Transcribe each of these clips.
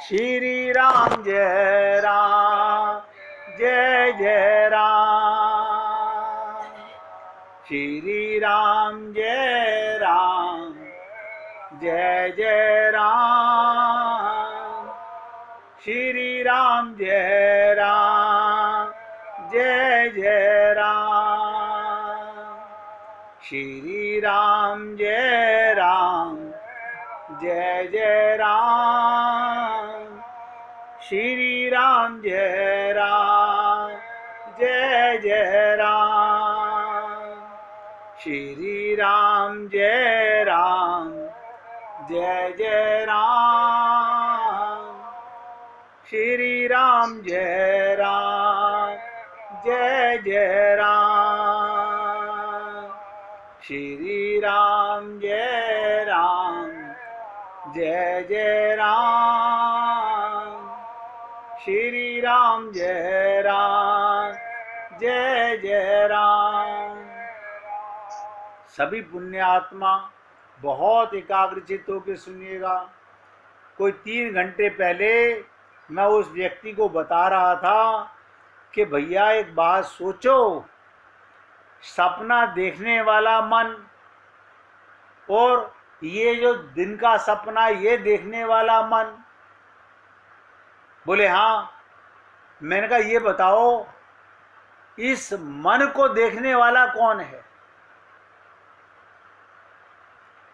श्री राम जय राम जय जय राम। श्री राम जय राम जय जय राम। श्री राम जय राम जय जय राम। श्री राम जय राम जय जय राम। श्री राम जय राम जय जय राम। श्री राम जय राम जय जय राम। श्री राम जय राम जय जय राम। श्री राम जय राम जय जय राम। श्री राम जय राम जय जय राम। सभी पुण्यात्मा बहुत एकाग्रचित्त होकर सुनिएगा। कोई 3 घंटे पहले मैं उस व्यक्ति को बता रहा था कि भैया एक बात सोचो, सपना देखने वाला मन और ये जो दिन का सपना ये देखने वाला मन। बोले हाँ। मैंने कहा ये बताओ, इस मन को देखने वाला कौन है?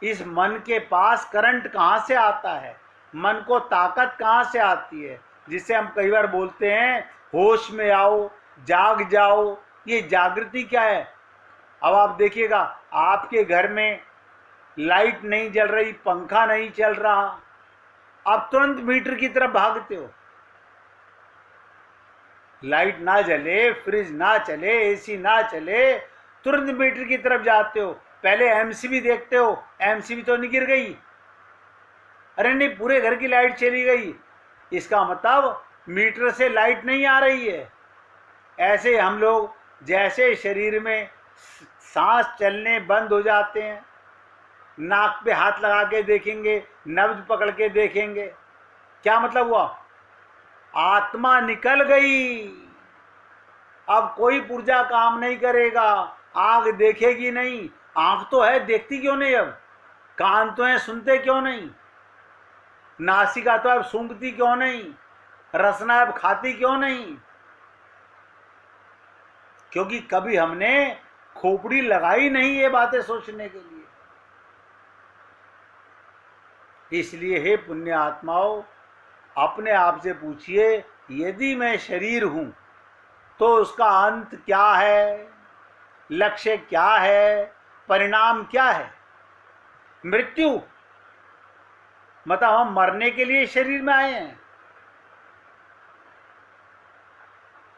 इस मन के पास करंट कहाँ से आता है? मन को ताकत कहाँ से आती है? जिसे हम कई बार बोलते हैं होश में आओ, जाग जाओ। ये जागृति क्या है? अब आप देखिएगा, आपके घर में लाइट नहीं जल रही, पंखा नहीं चल रहा, आप तुरंत मीटर की तरफ भागते हो। लाइट ना जले, फ्रिज ना चले, एसी ना चले, तुरंत मीटर की तरफ जाते हो। पहले एमसीबी देखते हो, एमसीबी तो नहीं गिर गई? अरे नहीं, पूरे घर की लाइट चली गई। इसका मतलब मीटर से लाइट नहीं आ रही है। ऐसे हम लोग जैसे शरीर में सांस चलने बंद हो जाते हैं, नाक पे हाथ लगा के देखेंगे, नब्ज पकड़ के देखेंगे, क्या मतलब हुआ? आत्मा निकल गई। अब कोई पुर्जा काम नहीं करेगा, आंख देखेगी नहीं। आंख तो है, देखती क्यों नहीं? अब कान तो है, सुनते क्यों नहीं? नासिका तो अब सूंघती क्यों नहीं? रसना अब खाती क्यों नहीं? क्योंकि कभी हमने खोपड़ी लगाई नहीं ये बातें सोचने के लिए। इसलिए हे पुण्य आत्माओं, अपने आप से पूछिए, यदि मैं शरीर हूं तो उसका अंत क्या है, लक्ष्य क्या है, परिणाम क्या है? मृत्यु। मतलब हम मरने के लिए शरीर में आए हैं।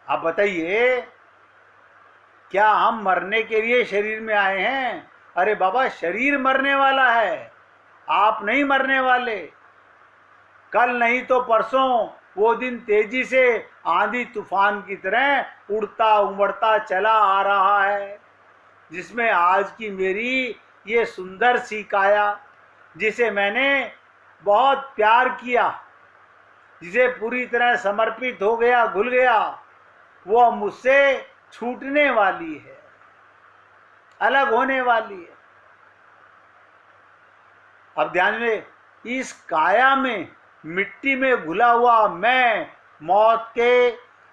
आप बताइए, क्या हम मरने के लिए शरीर में आए हैं? अरे बाबा, शरीर मरने वाला है, आप नहीं मरने वाले। कल नहीं तो परसों वो दिन तेजी से आंधी तूफान की तरह उड़ता उमड़ता चला आ रहा है, जिसमें आज की मेरी ये सुंदर सी काया, जिसे मैंने बहुत प्यार किया, जिसे पूरी तरह समर्पित हो गया, घुल गया, वो मुझसे छूटने वाली है, अलग होने वाली है। अब ध्यान में, इस काया में मिट्टी में घुला हुआ मैं मौत के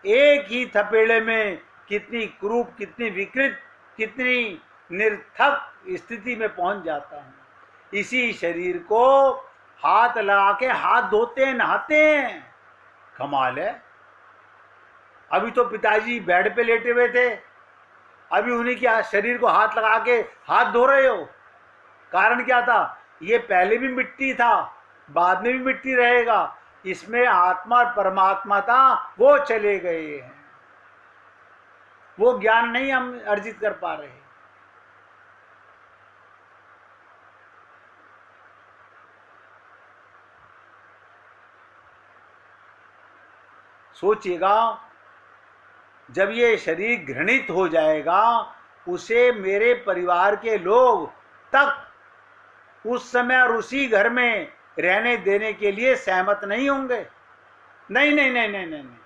एक ही थपेड़े में कितनी क्रूप, कितनी विकृत, कितनी निर्थक स्थिति में पहुंच जाता हूं। इसी शरीर को हाथ लगा के हाथ धोते हैं, नहाते हैं। कमाल है। अभी तो पिताजी बेड पे लेटे हुए थे, अभी उन्हीं के शरीर को हाथ लगा के हाथ धो रहे हो। कारण क्या था? ये पहले भी मिट्टी था, बाद में भी मिट्टी रहेगा। इसमें आत्मा और परमात्मा था, वो चले गए हैं। वो ज्ञान नहीं हम अर्जित कर पा रहे। सोचिएगा, जब ये शरीर घृणित हो जाएगा, उसे मेरे परिवार के लोग तक उस समय और उसी घर में रहने देने के लिए सहमत नहीं होंगे। नहीं नहीं नहीं नहीं नहीं नहीं।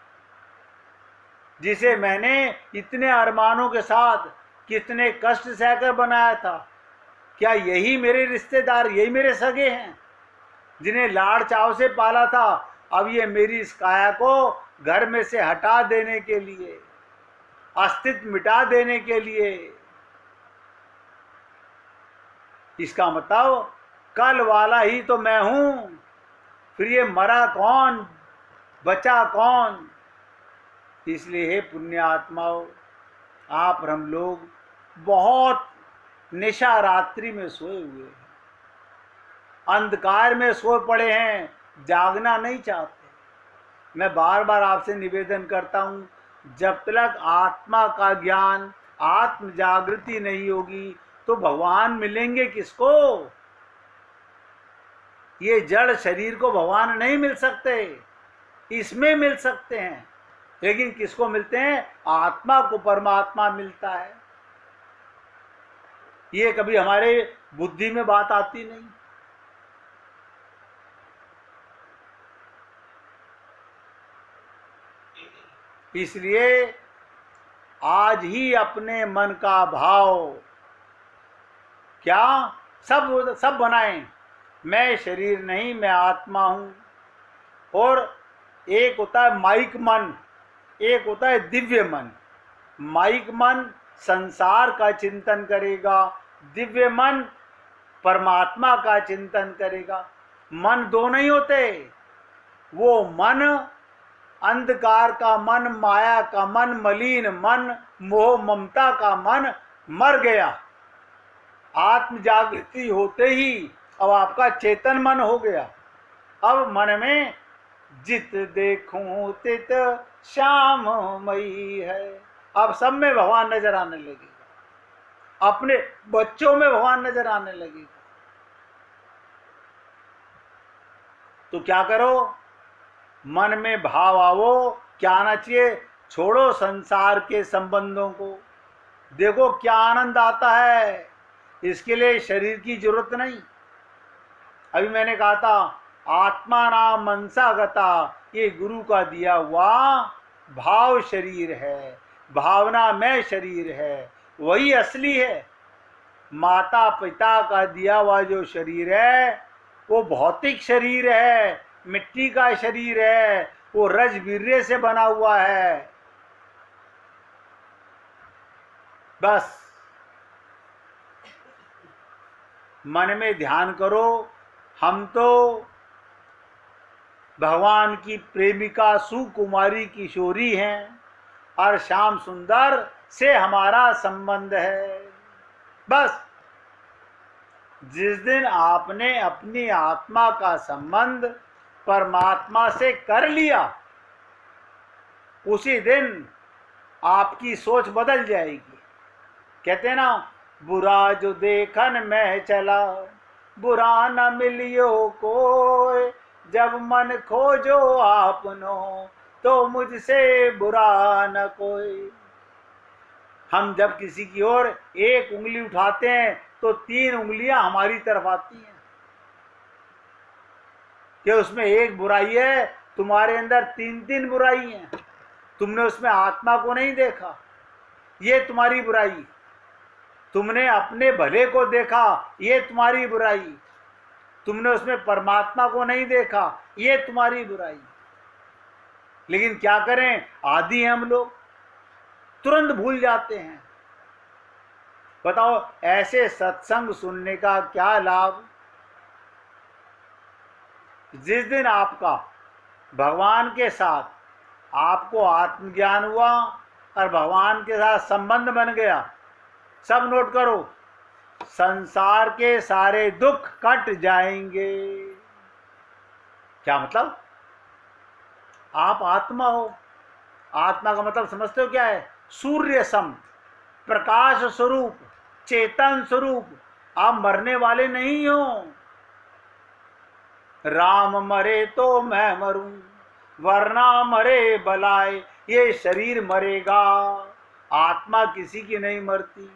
जिसे मैंने इतने अरमानों के साथ कितने कष्ट सहकर बनाया था, क्या यही मेरे रिश्तेदार, यही मेरे सगे हैं जिन्हें लाड़ चाव से पाला था? अब ये मेरी इस काया को घर में से हटा देने के लिए, अस्तित्व मिटा देने के लिए, इसका मतलब कल वाला ही तो मैं हूं। फिर ये मरा कौन, बचा कौन? इसलिए हे पुण्य आत्माओं, आप और हम लोग बहुत निशा रात्रि में सोए हुए हैं, अंधकार में सोए पड़े हैं, जागना नहीं चाहते। मैं बार बार आपसे निवेदन करता हूं, जब तक आत्मा का ज्ञान, आत्म जागृति नहीं होगी तो भगवान मिलेंगे किसको? ये जड़ शरीर को भगवान नहीं मिल सकते, इसमें मिल सकते हैं, लेकिन किसको मिलते हैं? आत्मा को परमात्मा मिलता है। ये कभी हमारे बुद्धि में बात आती नहीं। इसलिए आज ही अपने मन का भाव क्या सब बनाएं। मैं शरीर नहीं, मैं आत्मा हूं। और एक होता है माइक मन, एक होता है दिव्य मन। माइक मन संसार का चिंतन करेगा, दिव्य मन परमात्मा का चिंतन करेगा। मन दो नहीं होते। वो मन अंधकार का मन, माया का मन, मलिन मन, मोह ममता का मन मर गया। आत्म जागृति होते ही अब आपका चेतन मन हो गया। अब मन में जित देखूं तित श्याम मई है। अब सब में भगवान नजर आने लगेगा, अपने बच्चों में भगवान नजर आने लगेगा। तो क्या करो? मन में भाव आवो, क्या आना चाहिए? छोड़ो संसार के संबंधों को, देखो क्या आनंद आता है। इसके लिए शरीर की जरूरत नहीं। अभी मैंने कहा था आत्मा नाम मनसा गता, ये गुरु का दिया हुआ भाव शरीर है, भावना में शरीर है, वही असली है। माता पिता का दिया हुआ जो शरीर है वो भौतिक शरीर है, मिट्टी का शरीर है, वो रज वीर्य से बना हुआ है। बस मन में ध्यान करो, हम तो भगवान की प्रेमिका सुकुमारी किशोरी हैं और श्याम सुंदर से हमारा संबंध है। बस जिस दिन आपने अपनी आत्मा का संबंध परमात्मा से कर लिया, उसी दिन आपकी सोच बदल जाएगी। कहते हैं ना, बुरा जो देखन में चला, बुरा न मिलियो कोई, जब मन खोजो आपनो, तो मुझसे बुरा न कोई। हम जब किसी की ओर एक उंगली उठाते हैं तो 3 उंगलियां हमारी तरफ आती हैं कि उसमें एक बुराई है, तुम्हारे अंदर 3-3 बुराई हैं। तुमने उसमें आत्मा को नहीं देखा, ये तुम्हारी बुराई। तुमने अपने भले को देखा, ये तुम्हारी बुराई। तुमने उसमें परमात्मा को नहीं देखा, ये तुम्हारी बुराई। लेकिन क्या करें, आदी हैं हम लोग, तुरंत भूल जाते हैं। बताओ ऐसे सत्संग सुनने का क्या लाभ? जिस दिन आपका भगवान के साथ आपको आत्मज्ञान हुआ और भगवान के साथ संबंध बन गया, सब नोट करो, संसार के सारे दुख कट जाएंगे। क्या मतलब? आप आत्मा हो। आत्मा का मतलब समझते हो क्या है? सूर्य सम, प्रकाश स्वरूप, चेतन स्वरूप। आप मरने वाले नहीं हो। राम मरे तो मैं मरूं, वरना मरे बलाए। ये शरीर मरेगा, आत्मा किसी की नहीं मरती।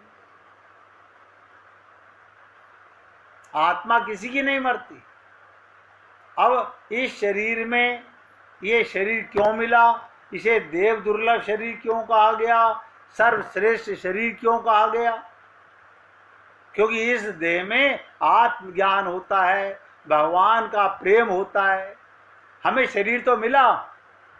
आत्मा किसी की नहीं मरती। अब इस शरीर में ये शरीर क्यों मिला, इसे देव दुर्लभ शरीर क्यों कहा गया, सर्वश्रेष्ठ शरीर क्यों कहा गया? क्योंकि इस देह में आत्मज्ञान होता है, भगवान का प्रेम होता है। हमें शरीर तो मिला,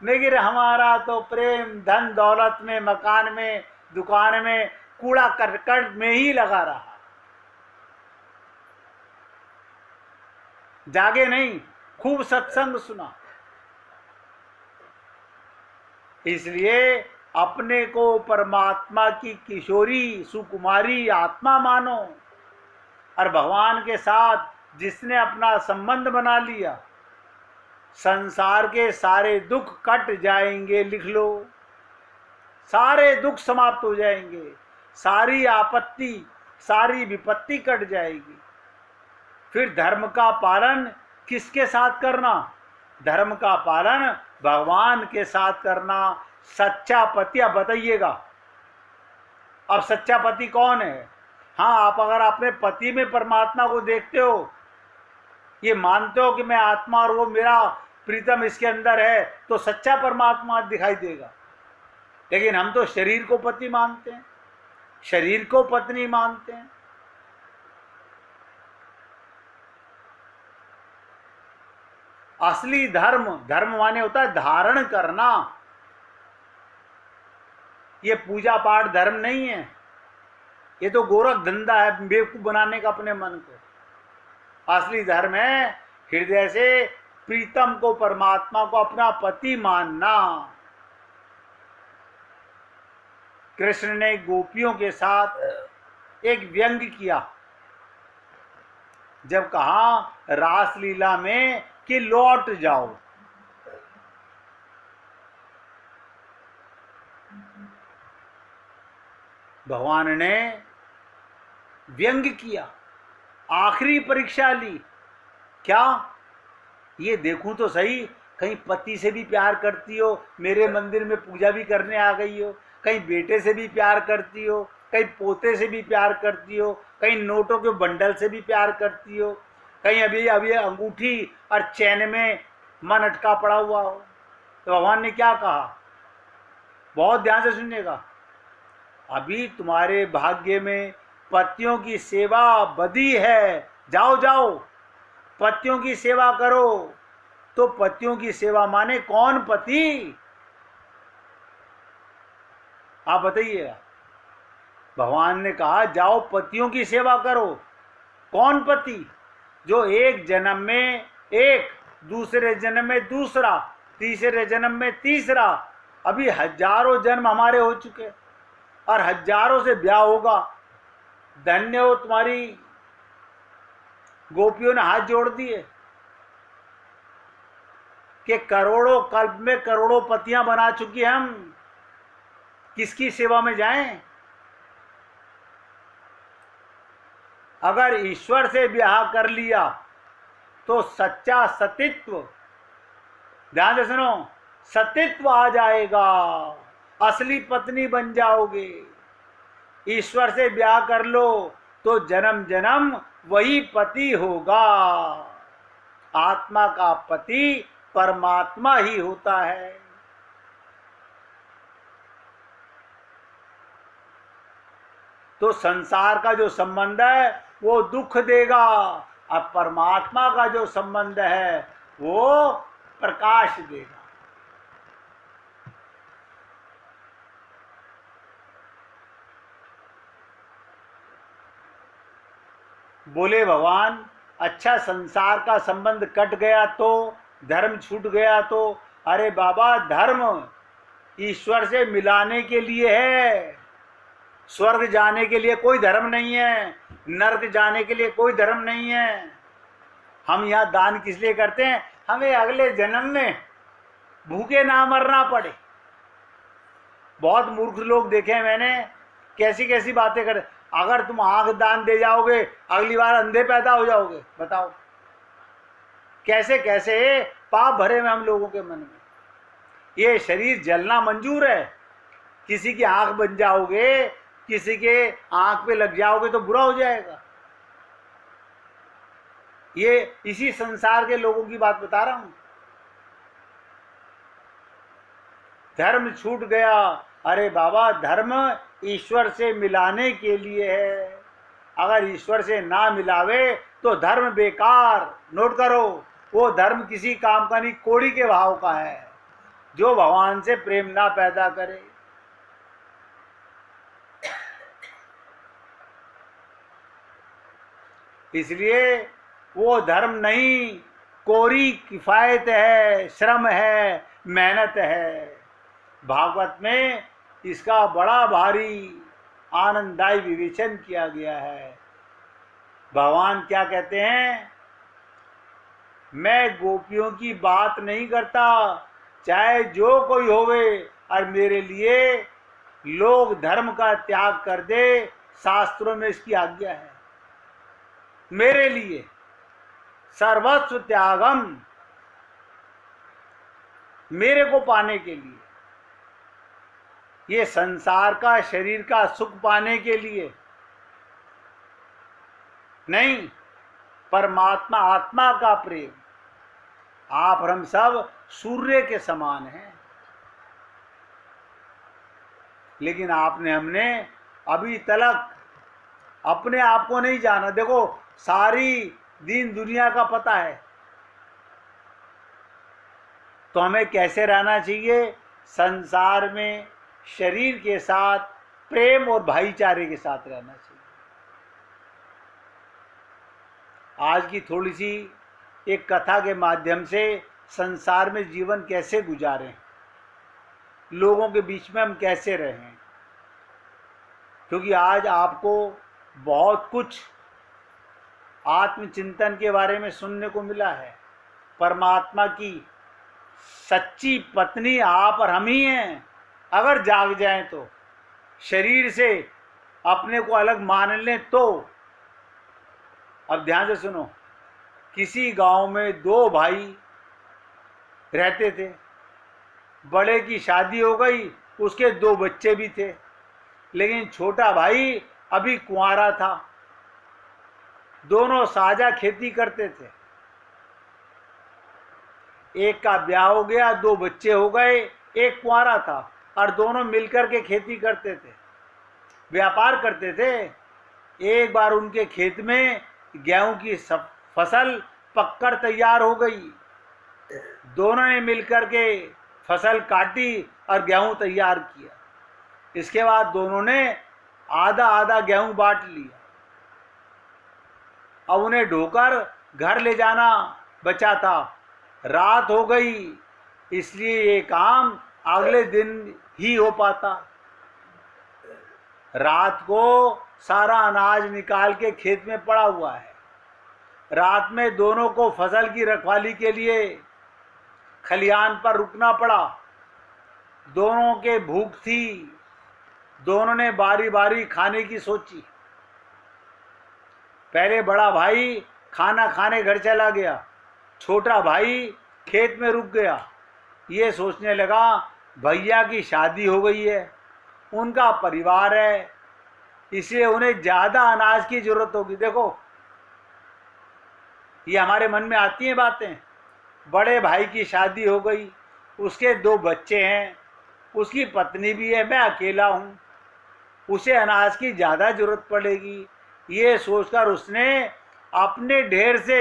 लेकिन हमारा तो प्रेम धन दौलत में, मकान में, दुकान में, कूड़ा करकट में ही लगा रहा। जागे नहीं, खूब सत्संग सुना। इसलिए अपने को परमात्मा की किशोरी सुकुमारी आत्मा मानो, और भगवान के साथ जिसने अपना संबंध बना लिया, संसार के सारे दुख कट जाएंगे। लिख लो, सारे दुख समाप्त हो जाएंगे, सारी आपत्ति, सारी विपत्ति कट जाएगी। फिर धर्म का पालन किसके साथ करना? धर्म का पालन भगवान के साथ करना। सच्चा पति, अब बताइएगा, अब सच्चा पति कौन है? हाँ, आप अगर अपने पति में परमात्मा को देखते हो, ये मानते हो कि मैं आत्मा और वो मेरा प्रीतम इसके अंदर है, तो सच्चा परमात्मा दिखाई देगा। लेकिन हम तो शरीर को पति मानते हैं, शरीर को पत्नी मानते हैं। असली धर्म, धर्म माने होता है धारण करना। ये पूजा पाठ धर्म नहीं है, ये तो गोरख धंधा है, बेवकूफ बनाने का अपने मन को। असली धर्म है हृदय से प्रीतम को, परमात्मा को अपना पति मानना। कृष्ण ने गोपियों के साथ एक व्यंग किया, जब कहा रासलीला में कि लौट जाओ। भगवान ने व्यंग किया, आखिरी परीक्षा ली। क्या? ये देखूं तो सही, कहीं पति से भी प्यार करती हो, मेरे मंदिर में पूजा भी करने आ गई हो, कहीं बेटे से भी प्यार करती हो, कहीं पोते से भी प्यार करती हो, कहीं नोटों के बंडल से भी प्यार करती हो, कहीं अभी अभी अंगूठी और चैन में मन अटका पड़ा हुआ हो। तो भगवान ने क्या कहा? बहुत ध्यान से सुनिएगा, अभी तुम्हारे भाग्य में पतियों की सेवा बदी है, जाओ जाओ पतियों की सेवा करो। तो पतियों की सेवा माने कौन पति? आप बताइएगा। भगवान ने कहा जाओ पतियों की सेवा करो। कौन पति? जो एक जन्म में एक, दूसरे जन्म में दूसरा, तीसरे जन्म में तीसरा, अभी हजारों जन्म हमारे हो चुके और हजारों से ब्याह होगा। धन्य हो तुम्हारी गोपियों ने हाथ जोड़ दिए कि करोड़ों कल्प में करोड़ों पतियां बना चुकी हम, किसकी सेवा में जाएं? अगर ईश्वर से ब्याह कर लिया तो सच्चा सतित्व, ध्यान से सुनो, सतित्व आ जाएगा, असली पत्नी बन जाओगे। ईश्वर से ब्याह कर लो तो जन्म जन्म वही पति होगा। आत्मा का पति परमात्मा ही होता है। तो संसार का जो संबंध है वो दुख देगा, अब परमात्मा का जो संबंध है वो प्रकाश देगा। बोले भगवान, अच्छा संसार का संबंध कट गया तो, धर्म छूट गया तो? अरे बाबा, धर्म ईश्वर से मिलाने के लिए है, स्वर्ग जाने के लिए कोई धर्म नहीं है, नरक जाने के लिए कोई धर्म नहीं है। हम यहाँ दान किस लिए करते हैं? हमें अगले जन्म में भूखे ना मरना पड़े। बहुत मूर्ख लोग देखे हैं मैंने, कैसी कैसी बातें कर। अगर तुम आंख दान दे जाओगे, अगली बार अंधे पैदा हो जाओगे। बताओ कैसे कैसे पाप भरे हुए हम लोगों के मन में। ये शरीर जलना मंजूर है, किसी की आंख बन जाओगे, किसी के आंख पे लग जाओगे तो बुरा हो जाएगा। ये इसी संसार के लोगों की बात बता रहा हूं। धर्म छूट गया। अरे बाबा, धर्म ईश्वर से मिलाने के लिए है। अगर ईश्वर से ना मिलावे तो धर्म बेकार। नोट करो, वो धर्म किसी काम का नहीं, कोड़ी के भाव का है जो भगवान से प्रेम ना पैदा करे। इसलिए वो धर्म नहीं, कोरी किफायत है, श्रम है, मेहनत है। भागवत में इसका बड़ा भारी आनंददायी विवेचन किया गया है। भगवान क्या कहते हैं? मैं गोपियों की बात नहीं करता, चाहे जो कोई होवे, और मेरे लिए लोग धर्म का त्याग कर दे, शास्त्रों में इसकी आज्ञा है। मेरे लिए सर्वस्व त्यागम, मेरे को पाने के लिए, ये संसार का, शरीर का सुख पाने के लिए नहीं, परमात्मा आत्मा का प्रेम। आप और हम सब सूर्य के समान हैं, लेकिन आपने हमने अभी तक अपने आप को नहीं जाना। देखो, सारी दीन दुनिया का पता है, तो हमें कैसे रहना चाहिए? संसार में शरीर के साथ प्रेम और भाईचारे के साथ रहना चाहिए। आज की थोड़ी सी एक कथा के माध्यम से संसार में जीवन कैसे गुजारें, लोगों के बीच में हम कैसे रहें, क्योंकि आज आपको बहुत कुछ आत्मचिंतन के बारे में सुनने को मिला है। परमात्मा की सच्ची पत्नी आप और हम ही हैं। अगर जाग जाएं तो, शरीर से अपने को अलग मान लें तो। अब ध्यान से सुनो, किसी गांव में दो भाई रहते थे। बड़े की शादी हो गई, उसके दो बच्चे भी थे, लेकिन छोटा भाई अभी कुंवारा था। दोनों साझा खेती करते थे। एक का ब्याह हो गया, दो बच्चे हो गए, एक कुंवारा था, और दोनों मिलकर के खेती करते थे, व्यापार करते थे। एक बार उनके खेत में गेहूं की फसल पककर तैयार हो गई। दोनों ने मिलकर के फसल काटी और गेहूं तैयार किया। इसके बाद दोनों ने आधा आधा गेहूं बांट लिया। अब उन्हें ढोकर घर ले जाना बचा था। रात हो गई, इसलिए ये काम अगले दिन ही हो पाता। रात को सारा अनाज निकाल के खेत में पड़ा हुआ है। रात में दोनों को फसल की रखवाली के लिए खलिहान पर रुकना पड़ा। दोनों के भूख थी, दोनों ने बारी बारी खाने की सोची। पहले बड़ा भाई खाना खाने घर चला गया, छोटा भाई खेत में रुक गया। ये सोचने लगा, भैया की शादी हो गई है, उनका परिवार है, इसलिए उन्हें ज़्यादा अनाज की जरूरत होगी। देखो, ये हमारे मन में आती हैं बातें। बड़े भाई की शादी हो गई, उसके दो बच्चे हैं, उसकी पत्नी भी है, मैं अकेला हूँ, उसे अनाज की ज़्यादा जरूरत पड़ेगी। ये सोचकर उसने अपने ढेर से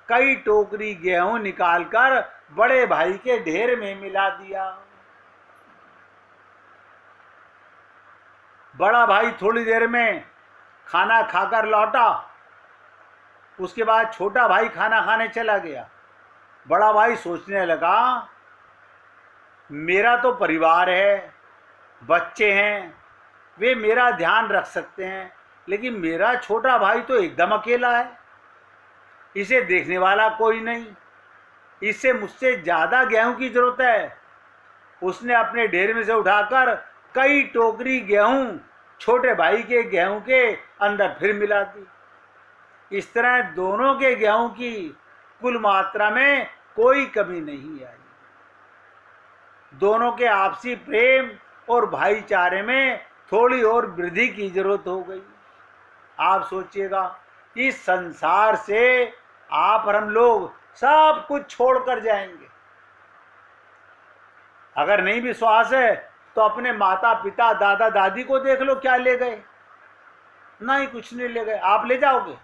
कई टोकरी गेहूं निकालकर बड़े भाई के ढेर में मिला दिया। बड़ा भाई थोड़ी देर में खाना खाकर लौटा। उसके बाद छोटा भाई खाना खाने चला गया। बड़ा भाई सोचने लगा, मेरा तो परिवार है, बच्चे हैं, वे मेरा ध्यान रख सकते हैं, लेकिन मेरा छोटा भाई तो एकदम अकेला है, इसे देखने वाला कोई नहीं, इससे मुझसे ज़्यादा गेहूं की जरूरत है। उसने अपने ढेर में से उठाकर कई टोकरी गेहूं छोटे भाई के गेहूं के अंदर फिर मिला दी। इस तरह दोनों के गेहूं की कुल मात्रा में कोई कमी नहीं आई। दोनों के आपसी प्रेम और भाईचारे में थोड़ी और वृद्धि की जरूरत हो गई। आप सोचिएगा, इस संसार से आप और हम लोग सब कुछ छोड़कर जाएंगे, अगर नहीं विश्वास है तो अपने माता पिता दादा दादी को देख लो, क्या ले गए? नहीं, कुछ नहीं ले गए। आप ले जाओगे?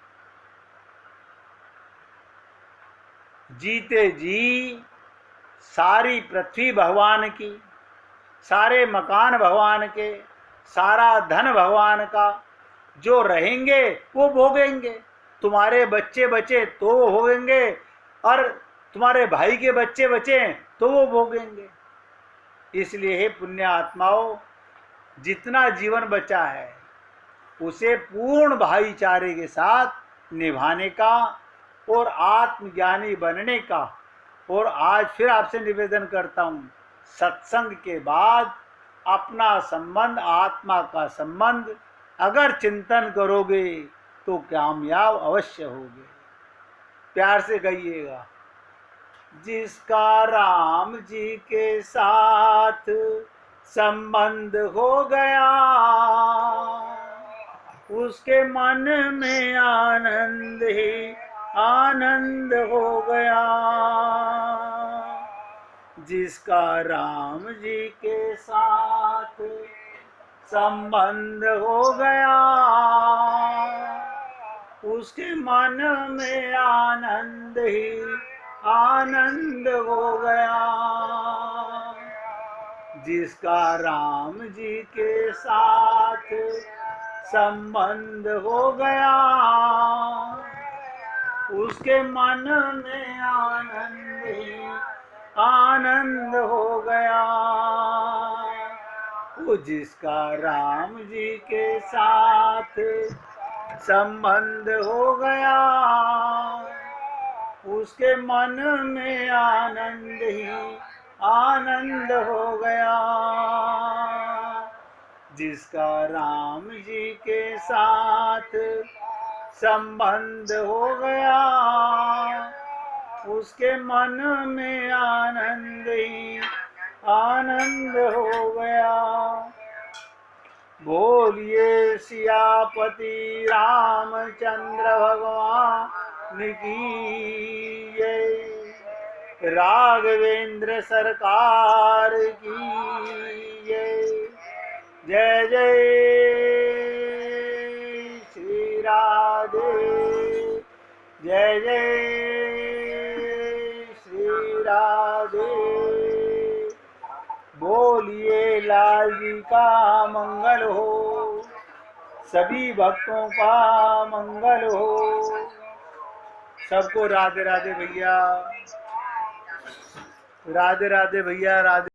जीते जी सारी पृथ्वी भगवान की, सारे मकान भगवान के, सारा धन भगवान का, जो रहेंगे वो भोगेंगे। तुम्हारे बच्चे बचे तो वो भोगेंगे, और तुम्हारे भाई के बच्चे बचे तो वो भोगेंगे। इसलिए हे पुण्य आत्माओं, जितना जीवन बचा है उसे पूर्ण भाईचारे के साथ निभाने का और आत्मज्ञानी बनने का। और आज फिर आपसे निवेदन करता हूँ, सत्संग के बाद अपना संबंध, आत्मा का संबंध अगर चिंतन करोगे तो कामयाब अवश्य होगे। प्यार से कहिएगा, जिसका राम जी के साथ संबंध हो गया, उसके मन में आनंद ही आनंद हो गया। जिसका राम जी के साथ संबंध हो गया, उसके मन में आनंद ही आनंद हो गया। जिसका राम जी के साथ संबंध हो गया, उसके मन में आनंद ही आनंद हो गया। वो जिसका राम जी के साथ संबंध हो गया, उसके मन में आनंद ही आनंद हो गया। जिसका राम जी के साथ संबंध हो गया, उसके मन में आनंद ही आनंद हो गया। बोलिए सियापति रामचंद्र भगवान की जय, राघवेंद्र सरकार की जय। जय जय श्री राधे, जय जय श्री राधे। बोलिए लाल जी का मंगल हो, सभी भक्तों का मंगल हो। सबको राधे राधे भैया, राधे राधे भैया, राधे।